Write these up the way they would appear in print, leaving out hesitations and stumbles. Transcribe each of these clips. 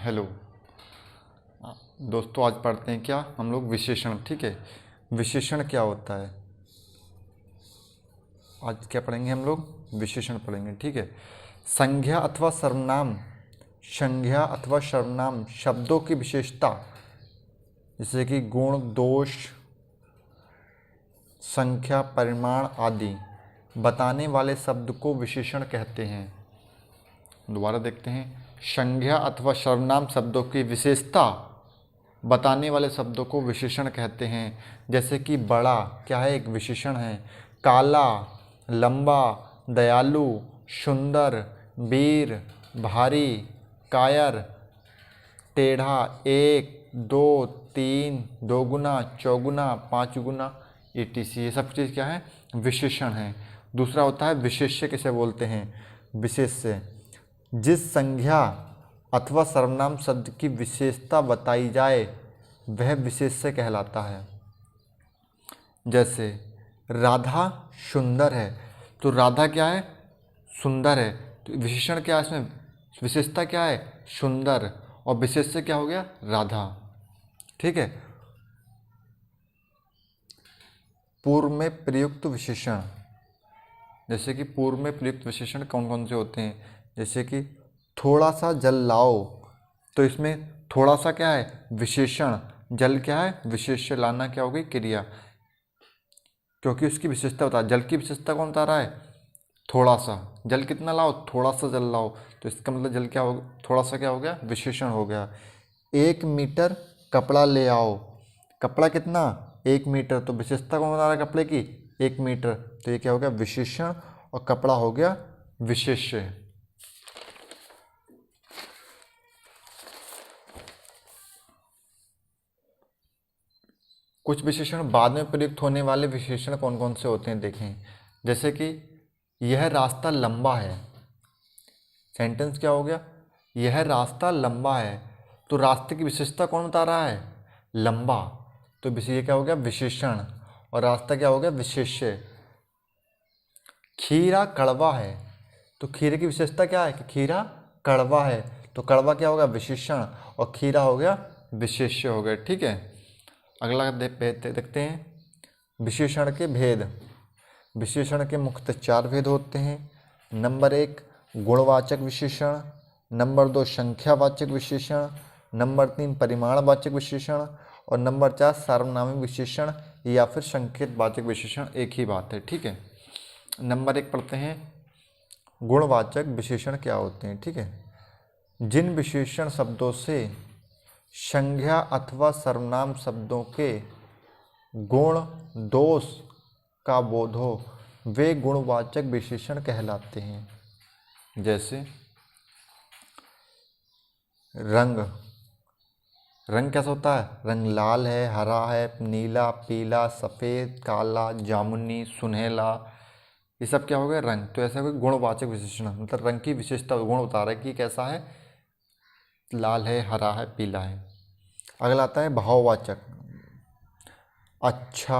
Hello दोस्तों, आज पढ़ते हैं क्या हम लोग विशेषण। ठीक है, विशेषण क्या होता है। आज क्या पढ़ेंगे हम लोग, विशेषण पढ़ेंगे। ठीक है, संज्ञा अथवा सर्वनाम, संज्ञा अथवा सर्वनाम शब्दों की विशेषता जैसे कि गुण, दोष, संख्या, परिमाण आदि बताने वाले शब्द को विशेषण कहते हैं। दोबारा देखते हैं, संज्ञा अथवा सर्वनाम शब्दों की विशेषता बताने वाले शब्दों को विशेषण कहते हैं। जैसे कि बड़ा क्या है, एक विशेषण है। काला, लंबा, दयालु, सुंदर, वीर, भारी, कायर, टेढ़ा, एक, दो, तीन, दोगुना, चौगुना, पाँच गुना, etc। ये सब चीज़ क्या है, विशेषण है। दूसरा होता है विशेष्य, किसे बोलते हैं, विशेष्य। जिस संज्ञा अथवा सर्वनाम शब्द की विशेषता बताई जाए वह विशेष्य कहलाता है। जैसे राधा सुंदर है, तो राधा क्या है, सुंदर है। तो विशेषण क्या है इसमें, विशेषता क्या है, सुंदर, और विशेष्य क्या हो गया, राधा। ठीक है, पूर्व में प्रयुक्त विशेषण, जैसे कि पूर्व में प्रयुक्त विशेषण कौन कौन से होते हैं। जैसे कि थोड़ा सा जल लाओ, तो इसमें थोड़ा सा क्या है, विशेषण, जल क्या है, विशेष्य, लाना क्या होगी, क्रिया, क्योंकि उसकी विशेषता बता। जल की विशेषता कौन बता रहा है, थोड़ा सा। जल कितना लाओ, थोड़ा सा जल लाओ, तो इसका मतलब जल क्या हो, थोड़ा सा क्या हो गया, विशेषण हो गया। 1 मीटर कपड़ा ले आओ, कपड़ा कितना, 1 मीटर, तो विशेषता कौन बता रहा है कपड़े की, 1 मीटर, तो ये क्या हो गया, विशेषण, और कपड़ा हो गया विशेष्य। कुछ विशेषण बाद में प्रयुक्त होने वाले विशेषण कौन कौन से होते हैं देखें। जैसे कि यह रास्ता लंबा है, सेंटेंस क्या हो गया, यह रास्ता लंबा है, तो रास्ते की विशेषता कौन बता रहा है, लंबा, तो ये क्या हो गया, विशेषण, और रास्ता क्या हो गया, विशेष्य। खीरा कड़वा है, तो खीरे की विशेषता क्या है कि खीरा कड़वा है, तो कड़वा क्या हो गया, विशेषण, और खीरा हो गया विशेष्य हो गया। ठीक है, अगला देखते हैं, विशेषण के भेद। विशेषण के मुख्यतः 4 भेद होते हैं। नंबर 1 गुणवाचक विशेषण, नंबर 2 संख्यावाचक विशेषण, नंबर 3 परिमाणवाचक विशेषण, और नंबर 4 सार्वनामिक विशेषण या फिर संकेतवाचक विशेषण। एक ही बात है। ठीक है, नंबर 1 पढ़ते हैं, गुणवाचक विशेषण क्या होते हैं। ठीक है, जिन विशेषण शब्दों से संज्ञा अथवा सर्वनाम शब्दों के गुण, दोष का बोध हो वे गुणवाचक विशेषण कहलाते हैं। जैसे रंग, रंग कैसा होता है, रंग लाल है, हरा है, नीला, पीला, सफ़ेद, काला, जामुनी, सुनहला, ये सब क्या हो गया, रंग। तो ऐसा कोई गुणवाचक विशेषण, मतलब रंग की विशेषता, गुण बता रहा है कि कैसा है, लाल है, हरा है, पीला है। अगला आता है भाववाचक, अच्छा,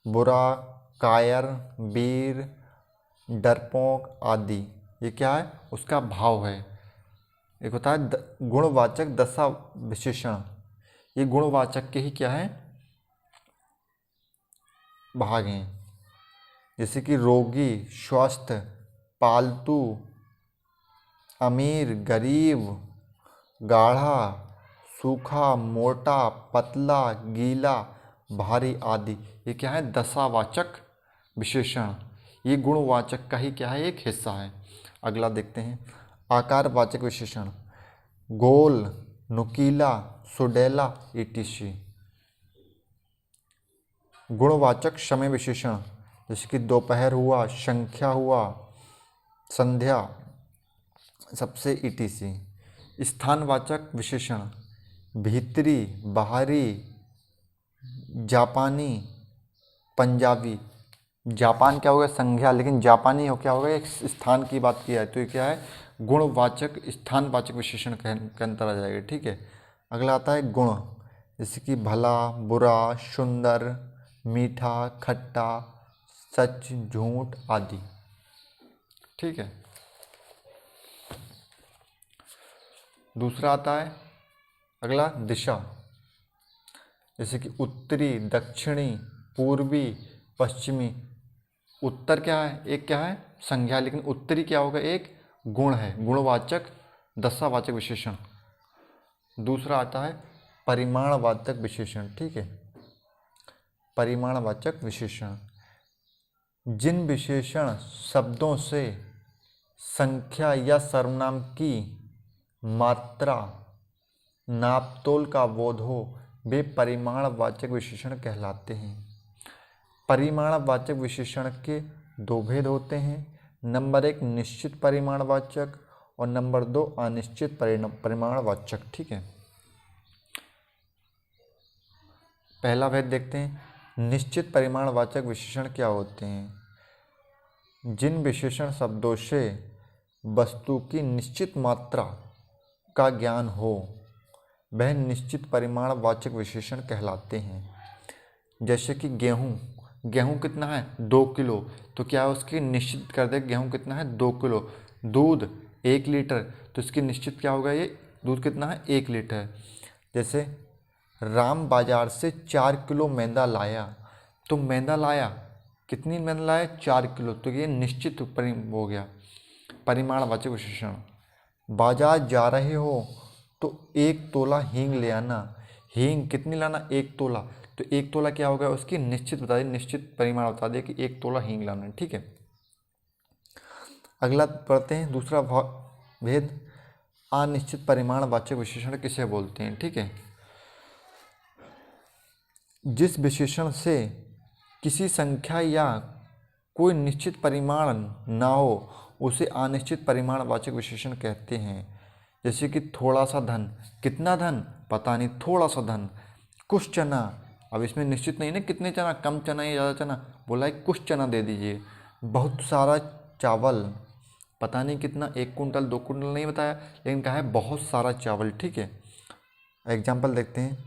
बुरा, कायर, वीर, डरपोक आदि, ये क्या है, उसका भाव है। एक होता है गुणवाचक दशा विशेषण, ये गुणवाचक के ही क्या है, भाग हैं। जैसे कि रोगी, स्वस्थ, पालतू, अमीर, गरीब, गाढ़ा, सूखा, मोटा, पतला, गीला, भारी आदि, ये क्या है, दशावाचक विशेषण। ये गुणवाचक का ही क्या है, एक हिस्सा है। अगला देखते हैं, आकारवाचक विशेषण, गोल, नुकीला, सुडेला, etc। गुणवाचक समय विशेषण, जैसे कि दोपहर हुआ, संख्या हुआ, संध्या, सबसे etc। स्थानवाचक विशेषण, भीतरी, बाहरी, जापानी, पंजाबी। जापान क्या होगा, संज्ञा, लेकिन जापानी हो क्या होगा, एक स्थान की बात किया है, तो ये क्या है, गुणवाचक स्थानवाचक विशेषण के अंतर आ जाएगा। ठीक है, अगला आता है गुण, जैसे कि भला, बुरा, सुंदर, मीठा, खट्टा, सच, झूठ आदि। ठीक है, दूसरा आता है अगला दिशा, जैसे कि उत्तरी, दक्षिणी, पूर्वी, पश्चिमी। उत्तर क्या है, एक क्या है संज्ञा, लेकिन उत्तरी क्या होगा, एक गुण है, गुणवाचक दशावाचक विशेषण। दूसरा आता है परिमाणवाचक विशेषण, ठीक है, परिमाणवाचक विशेषण, जिन विशेषण शब्दों से संख्या या सर्वनाम की मात्रा नापतोल का बोध हो वे परिमाणवाचक विशेषण कहलाते हैं। परिमाणवाचक विशेषण के दो भेद होते हैं, नंबर 1 निश्चित परिमाणवाचक और नंबर 2 अनिश्चित परिमाणवाचक, ठीक है। पहला भेद देखते हैं, निश्चित परिमाणवाचक विशेषण क्या होते हैं। जिन विशेषण शब्दों से वस्तु की निश्चित मात्रा का ज्ञान हो वह निश्चित परिमाणवाचक विशेषण कहलाते हैं। जैसे कि गेहूँ कितना है 2 किलो, तो क्या है उसकी निश्चित कर दे, गेहूँ कितना है 2 किलो। दूध 1 लीटर, तो इसकी निश्चित क्या होगा, ये दूध कितना है 1 लीटर। जैसे राम बाजार से 4 किलो मैदा लाया, तो मैदा लाया कितनी मैदा लाया 4 किलो, तो ये निश्चित हो गया परिमाणवाचक विशेषण। बाजार जा रहे हो तो 1 तोला हींग ले आना, हींग कितनी लाना 1 तोला, तो 1 तोला क्या होगा उसकी निश्चित बता दिए, निश्चित परिमाण बता दिए कि 1 तोला हींग लाना है, ठीक है। अगला पढ़ते हैं दूसरा भेद, अनिश्चित परिमाणवाचक विशेषण किसे बोलते हैं, ठीक है। जिस विशेषण से किसी संख्या या कोई निश्चित परिमाण ना हो उसे अनिश्चित परिमाणवाचक विशेषण कहते हैं। जैसे कि थोड़ा सा धन, कितना धन पता नहीं, थोड़ा सा धन। कुछ चना, अब इसमें निश्चित नहीं ना कितने चना, कम चना या ज़्यादा चना, बोला है कुछ चना दे दीजिए। बहुत सारा चावल, पता नहीं कितना, 1 कुंटल 2 कुंटल नहीं बताया, लेकिन कहा है बहुत सारा चावल, ठीक है। एग्जाम्पल देखते हैं,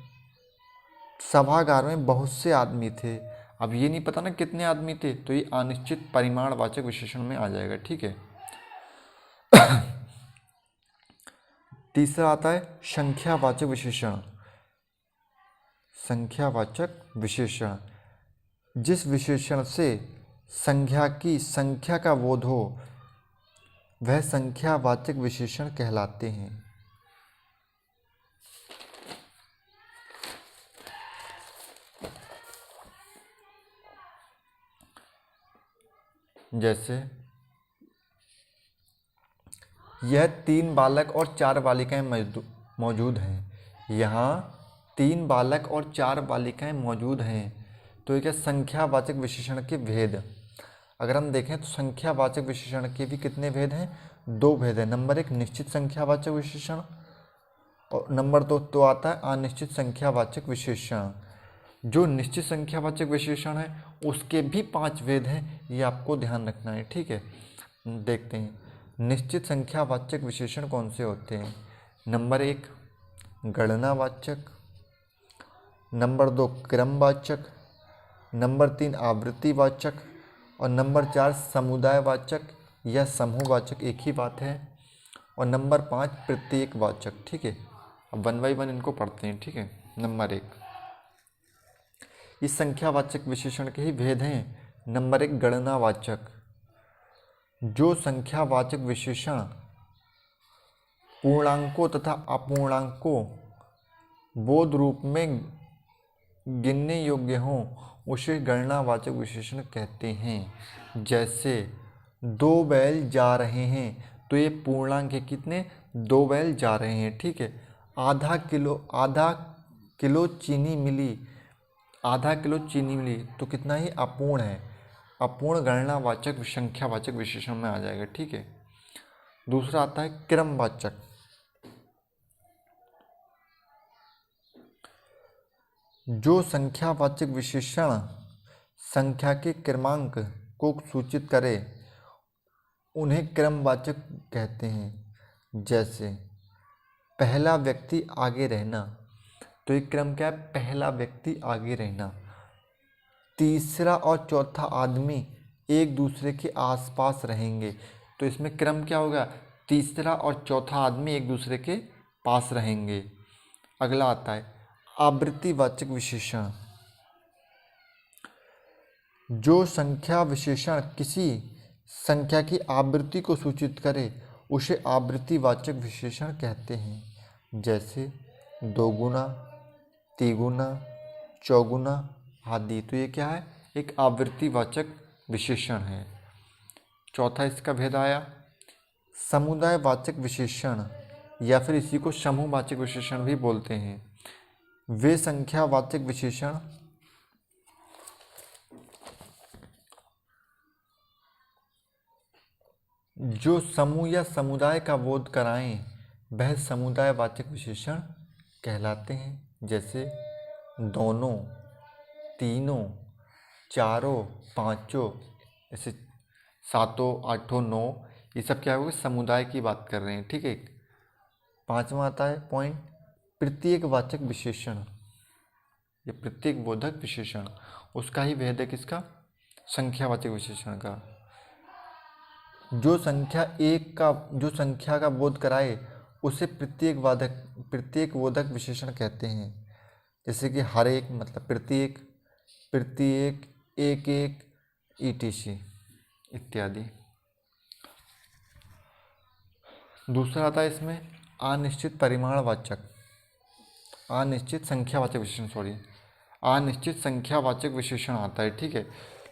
सभागार में बहुत से आदमी थे, अब ये नहीं पता ना कितने आदमी थे, तो ये अनिश्चित परिमाणवाचक विशेषण में आ जाएगा, ठीक है। तीसरा आता है संख्यावाचक विशेषण। संख्यावाचक विशेषण, जिस विशेषण से संख्या की संख्या का बोध हो वह संख्यावाचक विशेषण कहलाते हैं। जैसे यह 3 बालक और 4 बालिकाएं मौजूद हैं, यहाँ 3 बालक और 4 बालिकाएं मौजूद हैं, तो ये क्या संख्यावाचक विशेषण के भेद। अगर हम देखें तो संख्यावाचक विशेषण के भी कितने भेद हैं, 2 भेद हैं। नंबर 1 निश्चित संख्यावाचक विशेषण और नंबर 2 तो आता है अनिश्चित संख्यावाचक विशेषण। जो निश्चित संख्यावाचक विशेषण है उसके भी 5 भेद हैं, ये आपको ध्यान रखना है, ठीक है। देखते हैं निश्चित संख्यावाचक विशेषण कौन से होते हैं। नंबर 1 गणनावाचक, नंबर 2 क्रमवाचक, नंबर 3 आवृत्तिवाचक और नंबर 4 समुदायवाचक या समूहवाचक, एक ही बात है, और नंबर 5 प्रत्येकवाचक, ठीक है। अब 1 बाई 1 इनको पढ़ते हैं, ठीक है। नंबर 1 इस संख्यावाचक विशेषण के ही भेद हैं। नंबर 1 गणनावाचक, जो संख्यावाचक विशेषण पूर्णांकों तथा अपूर्णांकों बोध रूप में गिनने योग्य हों उसे गणनावाचक विशेषण कहते हैं। जैसे 2 बैल जा रहे हैं, तो ये पूर्णांक है, कितने 2 बैल जा रहे हैं, ठीक है। आधा किलो चीनी मिली, आधा किलो चीनी मिली, तो कितना ही अपूर्ण है, अपूर्ण गणनावाचक संख्यावाचक विशेषण में आ जाएगा, ठीक है। दूसरा आता है क्रमवाचक, जो संख्यावाचक विशेषण संख्या के क्रमांक को सूचित करे उन्हें क्रमवाचक कहते हैं। जैसे पहला व्यक्ति आगे रहना, तो ये क्रम क्या है, पहला व्यक्ति आगे रहना। तीसरा और चौथा आदमी एक दूसरे के आसपास रहेंगे, तो इसमें क्रम क्या होगा, तीसरा और चौथा आदमी एक दूसरे के पास रहेंगे। अगला आता है आवृत्तिवाचक विशेषण। जो संख्या विशेषण किसी संख्या की आवृत्ति को सूचित करे उसे आवृत्तिवाचक विशेषण कहते हैं। जैसे दोगुना, तिगुना, चौगुना आदि। तो ये क्या है? एक आवृत्तिवाचक विशेषण है। चौथा इसका भेद आया समुदायवाचक विशेषण, या फिर इसी को समूहवाचक विशेषण भी बोलते हैं। वे संख्यावाचक विशेषण जो समूह या समुदाय का बोध कराएं वह समुदायवाचक विशेषण कहलाते हैं। जैसे दोनों, तीनों, चारों, पांचों, ऐसे सातों, आठों, नौ, ये सब क्या होगा? समुदाय की बात कर रहे हैं। ठीक है। पांचवा आता है पॉइंट प्रत्येकवाचक विशेषण। ये प्रत्येक बोधक विशेषण, उसका ही भेद है किसका? संख्यावाचक विशेषण का। जो संख्या का बोध कराए उसे प्रत्येक बोधक विशेषण कहते हैं। जैसे कि हर एक मतलब प्रत्येक, एक एक, etc इत्यादि। दूसरा आता है इसमें अनिश्चित परिमाणवाचक, अनिश्चित संख्यावाचक विशेषण आता है। ठीक है।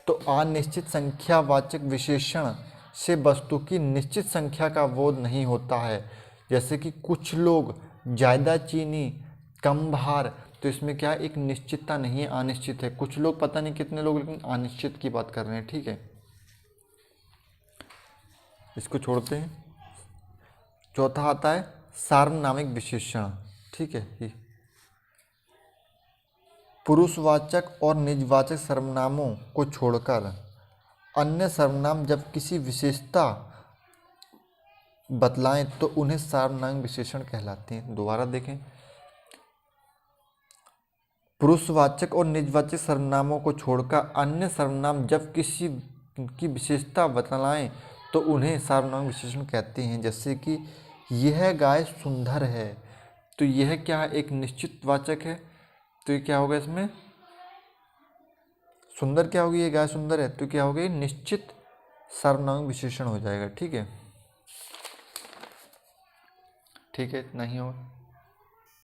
तो अनिश्चित संख्यावाचक विशेषण से वस्तु की निश्चित संख्या का बोध नहीं होता है। जैसे कि कुछ लोग, ज़्यादा चीनी, कम भार। तो इसमें क्या है? एक निश्चितता नहीं है, अनिश्चित है। कुछ लोग, पता नहीं कितने लोग, लेकिन अनिश्चित की बात कर रहे हैं। ठीक है, इसको छोड़ते हैं। चौथा आता है सार्वनामिक विशेषण। ठीक है। ये पुरुषवाचक और निजवाचक सर्वनामों को छोड़कर अन्य सर्वनाम जब किसी विशेषता बतलाएं तो उन्हें सार्वनामिक विशेषण कहलाते हैं। दोबारा देखें, पुरुषवाचक और निजवाचक सर्वनामों को छोड़कर अन्य सर्वनाम जब किसी की विशेषता बतलाएं तो उन्हें सार्वनामिक विशेषण कहते हैं। जैसे कि यह गाय सुंदर है। तो यह क्या है? एक निश्चित वाचक है। तो ये क्या होगा इसमें? सुंदर क्या होगी? ये गाय सुंदर है। तो क्या होगा? ये निश्चित सार्वनामिक विशेषण हो जाएगा। ठीक है, ठीक है, इतना ही होगा।